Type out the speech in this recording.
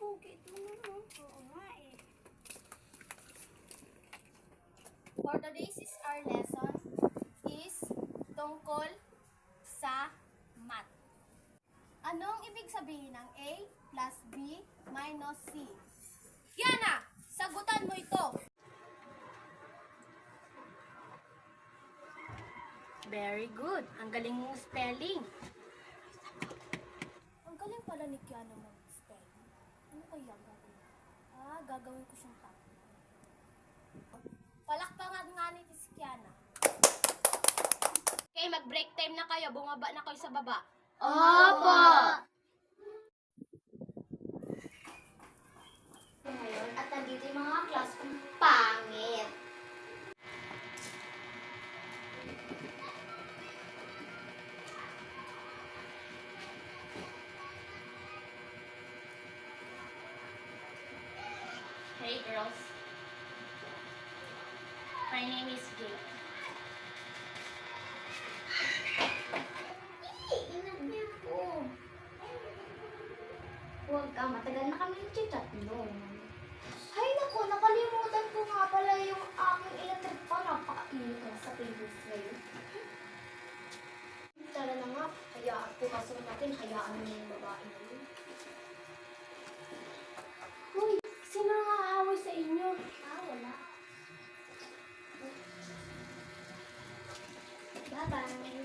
pogi ito naman. Oo nga eh. For today's our lesson is tungkol sa math. Anong ibig sabihin ng A plus B minus C? Yana, sagutan mo ito. Very good. Ang galing mong spelling. Ang galing pala ni Kiana mag-spelling. Ano kaya gagawin? Gagawin ko siyang top. Palakpangan nga ni si Kiana. Okay, mag-break time na kayo. Bumaba na kayo sa baba. Opo! Ngayon, at nandito yung mga class kong pangit. Hey girls. My name is Jake. Ingat niyo po. Huwag ka, matagal na kami nag-chat noon. Hay naku, nakalimutan ko nga pala yung aking electric pan. Napakainit na sa Pinterest ngayon. Tara na nga, hayaan po kaso natin, hayaan mo yung babae na yun. Hoy, sino nga aaway sa inyo? Wala. Bye-bye.